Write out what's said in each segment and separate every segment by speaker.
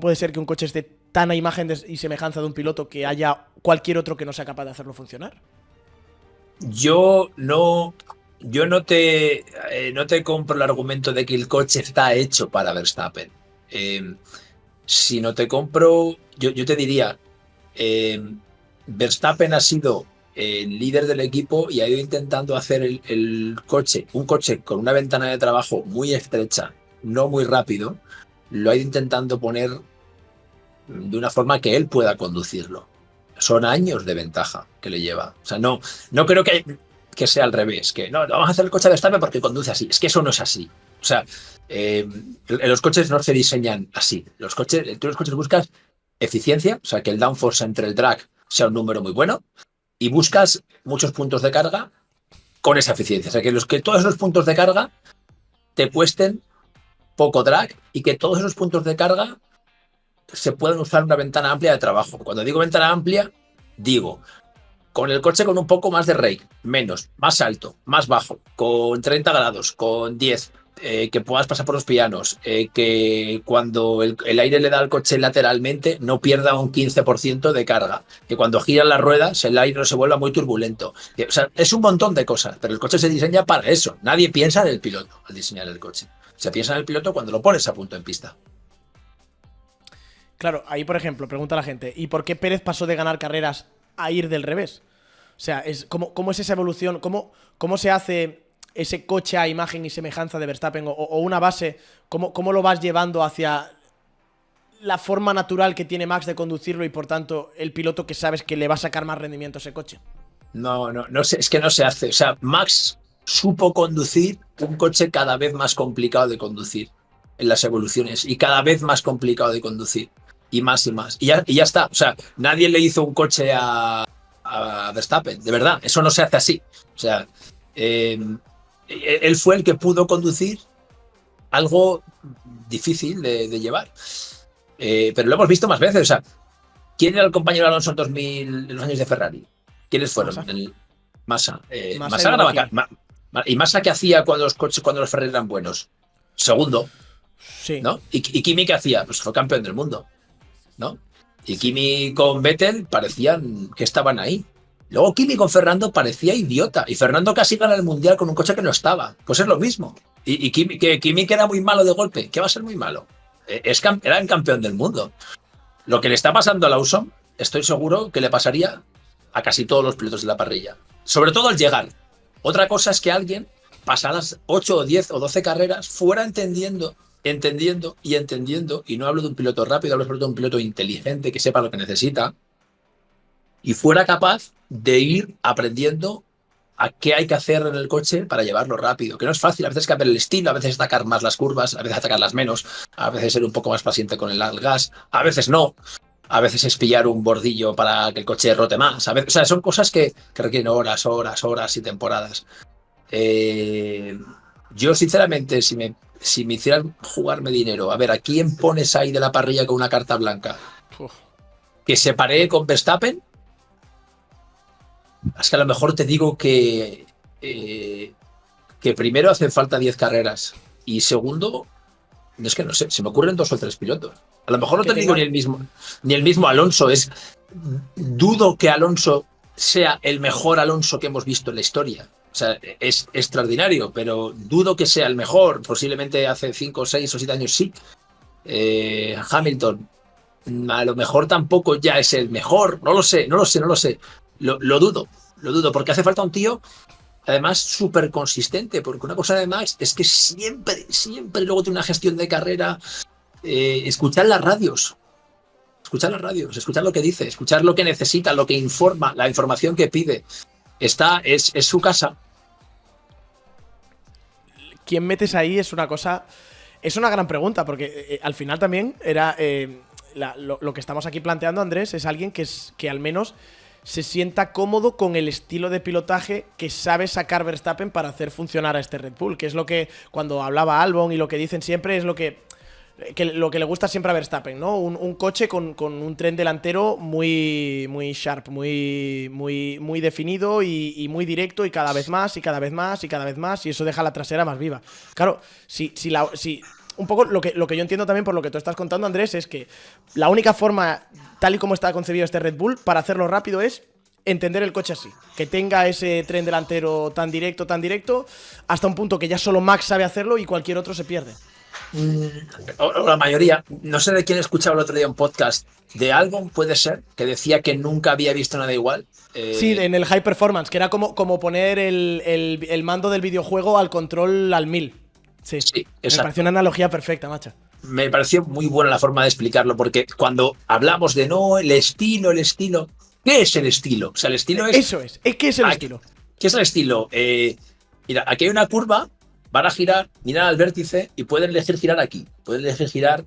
Speaker 1: puede ser que un coche esté tan a imagen y semejanza de un piloto que haya cualquier otro que no sea capaz de hacerlo funcionar?
Speaker 2: Yo no, no te compro el argumento de que el coche está hecho para Verstappen. Eh, si no te compro, yo te diría, eh, Verstappen ha sido el líder del equipo y ha ido intentando hacer el coche, un coche con una ventana de trabajo muy estrecha, no muy rápido, lo ha ido intentando poner de una forma que él pueda conducirlo. Son años de ventaja que le lleva. O sea, no creo que sea al revés, que no, vamos a hacer el coche de Verstappen porque conduce así. Es que eso no es así. O sea, los coches no se diseñan así. Tú los coches buscas eficiencia, o sea, que el downforce entre el drag sea un número muy bueno, y buscas muchos puntos de carga con esa eficiencia. O sea, que todos esos puntos de carga te cuesten poco drag y que todos esos puntos de carga se pueden usar una ventana amplia de trabajo. Cuando digo ventana amplia, digo con el coche con un poco más de rake, menos, más alto, más bajo, con 30 grados, con 10, que puedas pasar por los pianos, que cuando el aire le da al coche lateralmente no pierda un 15% de carga, que cuando giran las ruedas el aire no se vuelva muy turbulento. O sea, es un montón de cosas, pero el coche se diseña para eso. Nadie piensa en el piloto al diseñar el coche. Se piensa en el piloto cuando lo pones a punto en pista.
Speaker 1: Claro, ahí por ejemplo, pregunta la gente, ¿y por qué Pérez pasó de ganar carreras a ir del revés? O sea, ¿cómo es esa evolución? ¿Cómo se hace ese coche a imagen y semejanza de Verstappen? O una base, ¿cómo lo vas llevando hacia la forma natural que tiene Max de conducirlo y por tanto el piloto que sabes que le va a sacar más rendimiento a ese coche?
Speaker 2: No sé, es que no se hace. O sea, Max supo conducir un coche cada vez más complicado de conducir en las evoluciones y cada vez más complicado de conducir y más y más. Y ya está. O sea, nadie le hizo un coche a Verstappen, de verdad. Eso no se hace así. O sea, eh, él fue el que pudo conducir algo difícil de llevar. Pero lo hemos visto más veces. O sea, ¿quién era el compañero de Alonso en 2000, en los años de Ferrari? ¿Quiénes fueron?
Speaker 1: Massa.
Speaker 2: Massa.
Speaker 1: Massa y
Speaker 2: Massa
Speaker 1: luego
Speaker 2: ganaba.
Speaker 1: Kimi.
Speaker 2: ¿Y Massa qué hacía cuando los Ferrari eran buenos? Segundo,
Speaker 1: Sí,
Speaker 2: ¿no? ¿Y Kimi qué hacía? Pues fue campeón del mundo, ¿no? Y
Speaker 1: sí.
Speaker 2: Kimi con Vettel parecían que estaban ahí. Luego Kimi con Fernando parecía idiota. Y Fernando casi gana el mundial con un coche que no estaba. Pues es lo mismo. Y Kimi que era muy malo de golpe. ¿Qué va a ser muy malo? Era el campeón del mundo. Lo que le está pasando a Lawson, estoy seguro que le pasaría a casi todos los pilotos de la parrilla. Sobre todo al llegar. Otra cosa es que alguien, pasadas 8 o 10 o 12 carreras, fuera entendiendo, y no hablo de un piloto rápido, hablo de un piloto inteligente que sepa lo que necesita, y fuera capaz de ir aprendiendo a qué hay que hacer en el coche para llevarlo rápido, que no es fácil, a veces cambiar el estilo, a veces atacar más las curvas, a veces atacarlas menos, a veces ser un poco más paciente con el gas, a veces no, a veces es pillar un bordillo para que el coche rote más, a veces, o sea, son cosas que requieren horas y temporadas. Eh, yo, sinceramente, si me hicieran jugarme dinero, a ver, ¿a quién pones ahí de la parrilla con una carta blanca?
Speaker 1: Uf.
Speaker 2: ¿Que se paree con Verstappen? Es que a lo mejor te digo que primero hacen falta 10 carreras y segundo, es que no sé, se me ocurren 2 o 3 pilotos. A lo mejor no
Speaker 1: Que
Speaker 2: te digo
Speaker 1: tengan.
Speaker 2: ni el mismo Alonso. Dudo que Alonso sea el mejor Alonso que hemos visto en la historia. O sea, es extraordinario, pero dudo que sea el mejor. Posiblemente hace 5, 6 o 7 años sí. Hamilton, a lo mejor tampoco ya es el mejor. No lo sé. Lo dudo, porque hace falta un tío además súper consistente, porque una cosa de Max es que siempre luego tiene una gestión de carrera. Escuchar escuchar lo que dice, escuchar lo que necesita, lo que informa, la información que pide. Es su casa.
Speaker 1: ¿Quién metes ahí? Es una cosa. Es una gran pregunta, porque al final también era. Lo que estamos aquí planteando, Andrés, es alguien que al menos se sienta cómodo con el estilo de pilotaje que sabe sacar Verstappen para hacer funcionar a este Red Bull, que es lo que cuando hablaba Albon y lo que dicen siempre es lo que le gusta siempre a Verstappen, ¿no? Un coche con un tren delantero muy sharp, muy definido y muy directo y cada vez más y cada vez más y cada vez más, y eso deja la trasera más viva. Claro, si un poco lo que yo entiendo también por lo que tú estás contando, Andrés, es que la única forma, tal y como está concebido este Red Bull, para hacerlo rápido es entender el coche así. Que tenga ese tren delantero tan directo, hasta un punto que ya solo Max sabe hacerlo y cualquier otro se pierde.
Speaker 2: O la mayoría, no sé de quién escuchaba el otro día un podcast de Albon, puede ser, que decía que nunca había visto nada igual.
Speaker 1: Sí, en el High Performance, que era como poner el mando del videojuego al control al 1000. Sí, me pareció una analogía perfecta, macho.
Speaker 2: Me pareció muy buena la forma de explicarlo, porque cuando hablamos de no, el estilo, ¿qué es el estilo? O sea, el estilo es...
Speaker 1: Eso es, ¿qué es el estilo?
Speaker 2: ¿Qué es el estilo? Mira, aquí hay una curva, van a girar, miran al vértice y pueden elegir girar aquí. Pueden elegir girar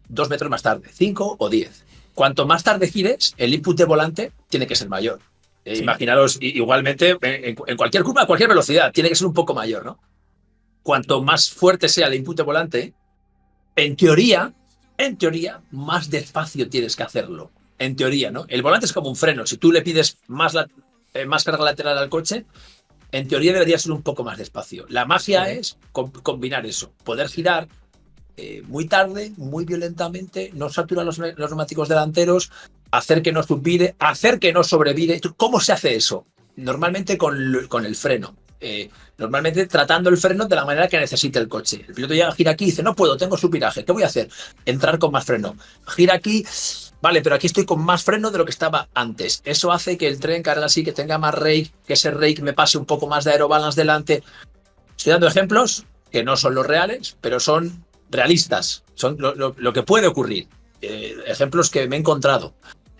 Speaker 2: 2 metros más tarde, 5 o 10. Cuanto más tarde gires, el input de volante tiene que ser mayor. Sí. Imaginaros, igualmente, en cualquier curva, a cualquier velocidad, tiene que ser un poco mayor, ¿no? Cuanto más fuerte sea el input de volante, en teoría, más despacio tienes que hacerlo. En teoría, ¿no? El volante es como un freno. Si tú le pides más carga lateral al coche, en teoría debería ser un poco más despacio. La magia es combinar eso. Poder girar muy tarde, muy violentamente, no saturar los neumáticos delanteros, hacer que no subvire, hacer que no sobrevire. ¿Cómo se hace eso? Normalmente con el freno. Normalmente tratando el freno de la manera que necesite el coche. El piloto llega, gira aquí y dice, no puedo, tengo subviraje, ¿qué voy a hacer? Entrar con más freno. Gira aquí, vale, pero aquí estoy con más freno de lo que estaba antes. Eso hace que el tren cargue así, que tenga más rake, que ese rake me pase un poco más de aerobalance delante. Estoy dando ejemplos que no son los reales, pero son realistas, son lo que puede ocurrir. Ejemplos que me he encontrado.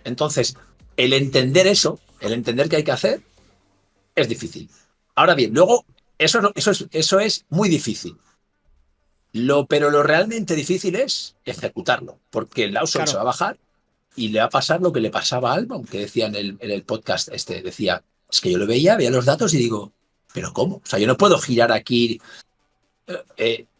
Speaker 2: Entonces, el entender eso, el entender qué hay que hacer, es difícil. Ahora bien, luego, eso es muy difícil. Pero lo realmente difícil es ejecutarlo, porque Lawson se va a bajar y le va a pasar lo que le pasaba a Albon, que decía en el podcast decía, es que yo lo veía los datos y digo, ¿pero cómo? O sea, yo no puedo girar aquí.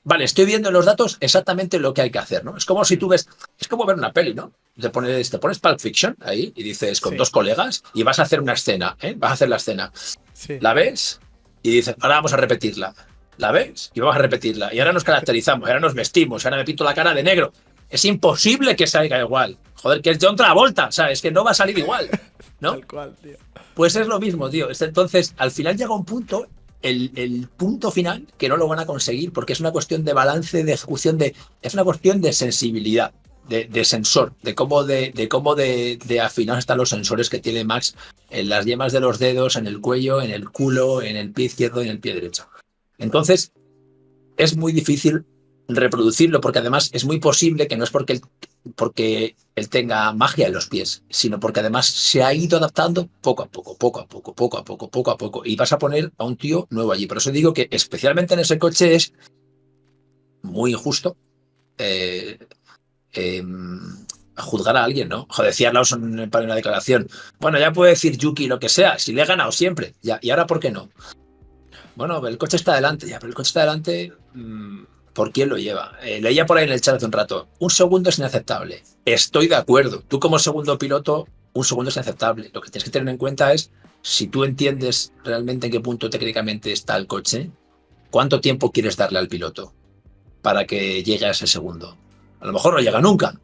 Speaker 2: Vale, estoy viendo en los datos exactamente lo que hay que hacer, ¿no? Es como si tú ves, es como ver una peli, ¿no? Te pones Pulp Fiction ahí y dices con 2 colegas y vas a hacer una escena, ¿eh? Vas a hacer la escena. Sí. ¿La ves? Y dices, ahora vamos a repetirla. ¿La ves? Y vamos a repetirla. Y ahora nos caracterizamos, ahora nos vestimos, ahora me pinto la cara de negro. Es imposible que salga igual. Joder, que es John Travolta, ¿sabes? Que no va a salir igual, ¿no?
Speaker 1: Tal cual, tío.
Speaker 2: Pues es lo mismo, tío. Entonces, al final llega un punto, el punto final, que no lo van a conseguir, porque es una cuestión de balance, de ejecución, es una cuestión de sensibilidad, de sensor, de cómo de afinados están los sensores que tiene Max en las yemas de los dedos, en el cuello, en el culo, en el pie izquierdo y en el pie derecho. Entonces, es muy difícil reproducirlo, porque además es muy posible que no es porque él tenga magia en los pies, sino porque además se ha ido adaptando poco a poco, y vas a poner a un tío nuevo allí. Por eso digo que especialmente en ese coche es muy injusto juzgar a alguien, ¿no? Joder, decía Lawson para una declaración, bueno, ya puede decir Yuki lo que sea, si le he ganado siempre, ya, ¿y ahora por qué no? Bueno, el coche está adelante, ya, pero el coche está adelante, ¿por quién lo lleva? Leía por ahí en el chat hace un rato, un segundo es inaceptable. Estoy de acuerdo. Tú como segundo piloto, un segundo es inaceptable. Lo que tienes que tener en cuenta es, si tú entiendes realmente en qué punto técnicamente está el coche, ¿cuánto tiempo quieres darle al piloto para que llegue a ese segundo? A lo mejor no llega nunca,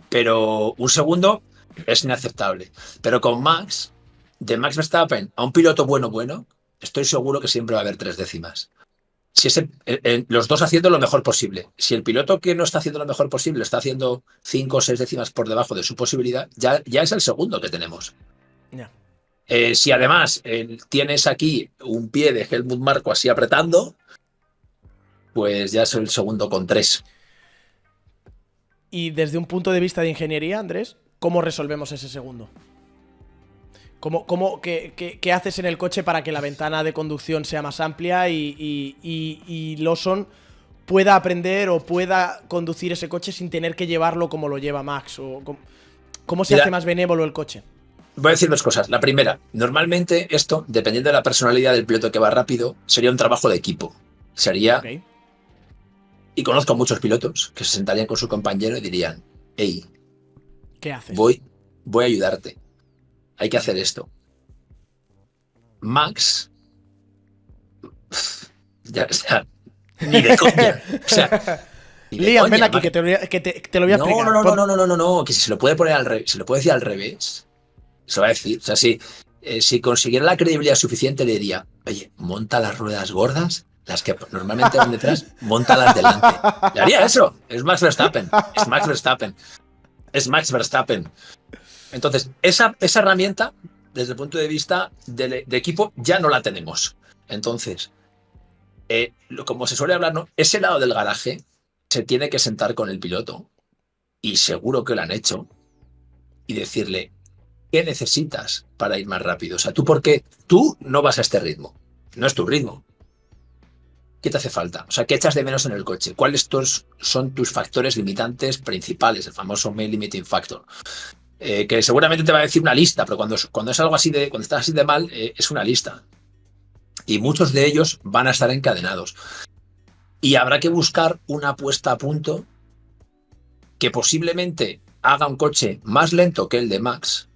Speaker 2: pero un segundo es inaceptable. Pero con Max, de Max Verstappen a un piloto bueno, estoy seguro que siempre va a haber 3 décimas. Si los dos haciendo lo mejor posible. Si el piloto que no está haciendo lo mejor posible está haciendo 5 o 6 décimas por debajo de su posibilidad, ya es el segundo que tenemos. Yeah. Si además tienes aquí un pie de Helmut Marko así apretando, pues ya es el segundo con 3.
Speaker 1: Y desde un punto de vista de ingeniería, Andrés, ¿cómo resolvemos ese segundo? ¿Qué haces en el coche para que la ventana de conducción sea más amplia y Lawson pueda aprender o pueda conducir ese coche sin tener que llevarlo como lo lleva Max? ¿Cómo se hace más benévolo el coche?
Speaker 2: Voy a decir 2 cosas. La primera, normalmente esto, dependiendo de la personalidad del piloto que va rápido, sería un trabajo de equipo. Sería... Okay. Y conozco muchos pilotos que se sentarían con su compañero y dirían, hey,
Speaker 1: ¿qué haces?
Speaker 2: Voy a ayudarte. Hay que hacer esto. Max, ya, o sea, ni de coña. O sea, Dile,
Speaker 1: Liam,
Speaker 2: coña,
Speaker 1: ven aquí,
Speaker 2: Max.
Speaker 1: que te lo voy a
Speaker 2: No,
Speaker 1: explicar.
Speaker 2: no, no, no, no, no, no, no, que si se lo puede poner al revés, se lo puede decir al revés, se lo va a decir. O sea, si consiguiera la credibilidad suficiente, le diría, oye, monta las ruedas gordas, las que normalmente van detrás, montalas delante. Le haría eso. Es Max Verstappen. Es Max Verstappen. Es Max Verstappen. Entonces, esa herramienta, desde el punto de vista de equipo, ya no la tenemos. Entonces, como se suele hablar, ¿no? Ese lado del garaje se tiene que sentar con el piloto, y seguro que lo han hecho, y decirle, ¿qué necesitas para ir más rápido? O sea, ¿tú por qué? Tú no vas a este ritmo. No es tu ritmo. ¿Qué te hace falta? O sea, ¿qué echas de menos en el coche? ¿Cuáles son tus factores limitantes principales? El famoso main limiting factor. Que seguramente te va a decir una lista, pero cuando es algo así cuando estás así de mal, es una lista. Y muchos de ellos van a estar encadenados. Y habrá que buscar una puesta a punto que posiblemente haga un coche más lento que el de Max,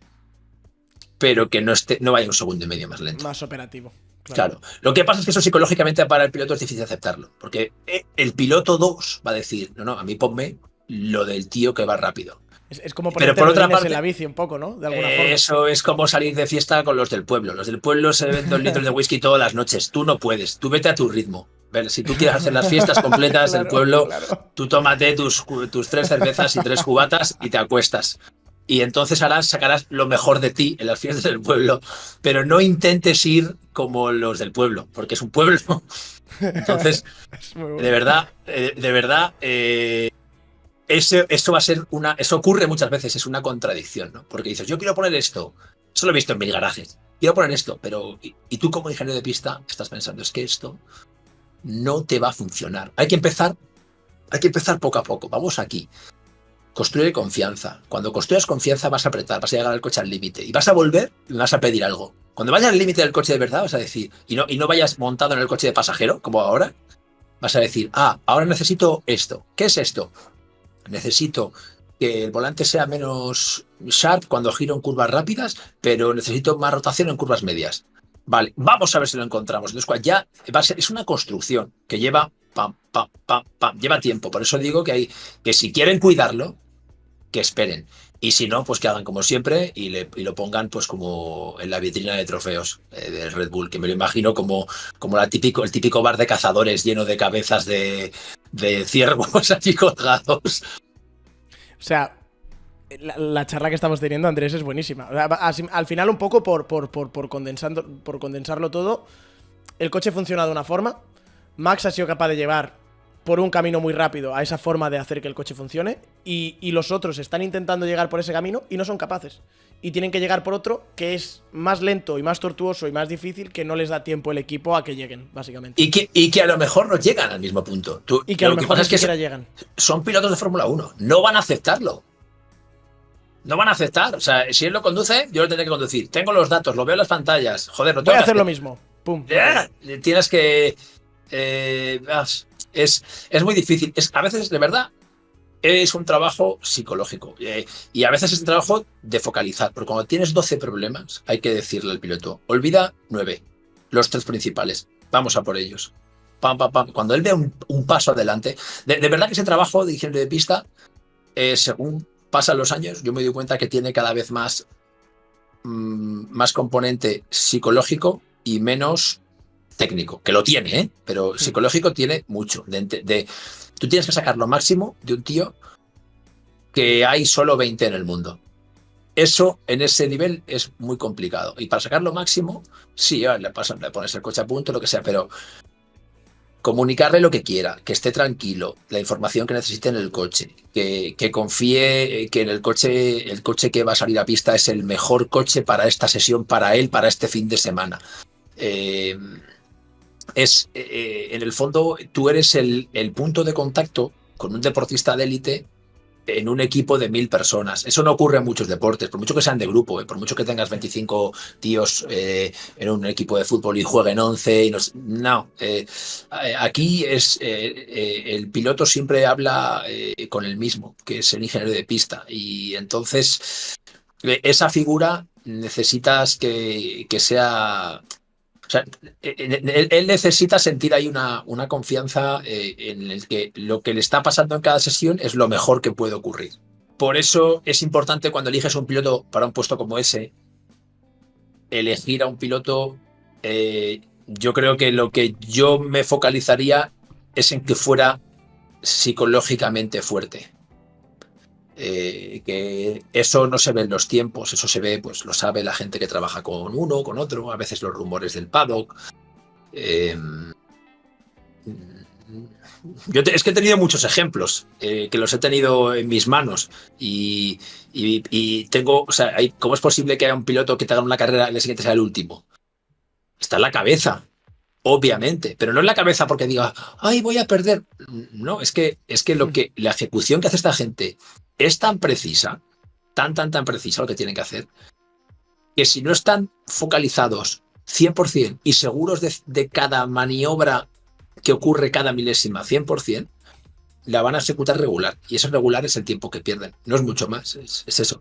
Speaker 2: pero que no vaya un segundo y medio más lento.
Speaker 1: Más operativo.
Speaker 2: Claro. Lo que pasa es que eso psicológicamente para el piloto es difícil aceptarlo, porque el piloto 2 va a decir, no, a mí ponme lo del tío que va rápido.
Speaker 1: Es como
Speaker 2: Pero
Speaker 1: ponerte
Speaker 2: por otra
Speaker 1: rodines
Speaker 2: parte,
Speaker 1: en la bici un poco, ¿no? De alguna forma.
Speaker 2: eso es como salir de fiesta con los del pueblo. Los del pueblo se beben 2 litros de whisky todas las noches. Tú no puedes, tú vete a tu ritmo. Si tú quieres hacer las fiestas completas del pueblo, tú tómate tus 3 cervezas y 3 cubatas y te acuestas. Y entonces sacarás lo mejor de ti en las fiestas del pueblo, pero no intentes ir como los del pueblo, porque es un pueblo. Entonces,
Speaker 1: Bueno.
Speaker 2: de verdad, eso va a ser eso ocurre muchas veces, es una contradicción, ¿no? Porque dices, yo quiero poner esto, eso lo he visto en mil garajes, quiero poner esto, pero y tú como ingeniero de pista estás pensando, es que esto no te va a funcionar. Hay que empezar poco a poco. Vamos aquí. Construye confianza. Cuando construyas confianza vas a apretar, vas a llegar al coche al límite y vas a volver y vas a pedir algo. Cuando vayas al límite del coche de verdad vas a decir, y no vayas montado en el coche de pasajero, como ahora, vas a decir, ahora necesito esto. ¿Qué es esto? Necesito que el volante sea menos sharp cuando giro en curvas rápidas, pero necesito más rotación en curvas medias. Vale, vamos a ver si lo encontramos. Entonces, ya es una construcción que lleva lleva tiempo. Por eso digo que si quieren cuidarlo, que esperen. Y si no, pues que hagan como siempre y lo pongan pues como en la vitrina de trofeos del Red Bull, que me lo imagino como el típico bar de cazadores lleno de cabezas de ciervos allí colgados.
Speaker 1: O sea, la charla que estamos teniendo, Andrés, es buenísima. O sea, al final, un poco por condensarlo todo, el coche funciona de una forma. Max ha sido capaz de llevar por un camino muy rápido a esa forma de hacer que el coche funcione, y los otros están intentando llegar por ese camino y no son capaces. Y tienen que llegar por otro que es más lento y más tortuoso y más difícil, que no les da tiempo el equipo a que lleguen, básicamente.
Speaker 2: Y que a lo mejor no llegan al mismo punto.
Speaker 1: Y que a lo mejor ni siquiera llegan.
Speaker 2: Son pilotos de Fórmula 1, no van a aceptarlo. No van a aceptar. O sea, si él lo conduce, yo lo tendré que conducir. Tengo los datos, lo veo en las pantallas. Joder, no tengo
Speaker 1: Voy a
Speaker 2: que
Speaker 1: hacer lo mismo. Pum.
Speaker 2: Tienes que... es muy difícil. A veces, de verdad, es un trabajo psicológico. Y a veces es un trabajo de focalizar. Porque cuando tienes 12 problemas, hay que decirle al piloto, olvida 9, los 3 principales. Vamos a por ellos. Pam, pam, pam. Cuando él ve un paso adelante, de verdad que ese trabajo de ingeniero de pista, según pasan los años, yo me doy cuenta que tiene cada vez más componente psicológico y menos técnico, que lo tiene, pero psicológico tiene mucho. Tú tienes que sacar lo máximo de un tío que hay solo 20 en el mundo. Eso en ese nivel es muy complicado. Y para sacar lo máximo, sí, le pones el coche a punto, lo que sea, pero comunicarle lo que quiera, que esté tranquilo, la información que necesite en el coche, que confíe que en el coche que va a salir a pista es el mejor coche para esta sesión, para él, para este fin de semana. En el fondo, tú eres el punto de contacto con un deportista de élite en un equipo de 1000 personas. Eso no ocurre en muchos deportes, por mucho que sean de grupo, por mucho que tengas 25 tíos en un equipo de fútbol y jueguen 11. Aquí el piloto siempre habla con el mismo, que es el ingeniero de pista. Y entonces esa figura necesitas que sea O sea, él necesita sentir ahí una confianza en el que lo que le está pasando en cada sesión es lo mejor que puede ocurrir. Por eso es importante cuando eliges un piloto para un puesto como ese, elegir a un piloto. Yo creo que lo que yo me focalizaría es en que fuera psicológicamente fuerte. Que eso no se ve en los tiempos, eso se ve, pues lo sabe la gente que trabaja con uno, con otro, a veces los rumores del paddock. Eh, es que he tenido muchos ejemplos, que los he tenido en mis manos y tengo, o sea, ¿cómo es posible que haya un piloto que te haga una carrera y el siguiente sea el último? Está en la cabeza, obviamente, pero no en la cabeza porque diga, ay, voy a perder. No, es que la ejecución que hace esta gente es tan precisa, tan precisa lo que tienen que hacer, que si no están focalizados 100% y seguros de cada maniobra que ocurre cada milésima 100%, la van a ejecutar regular. Y eso regular es el tiempo que pierden. No es mucho más, es eso.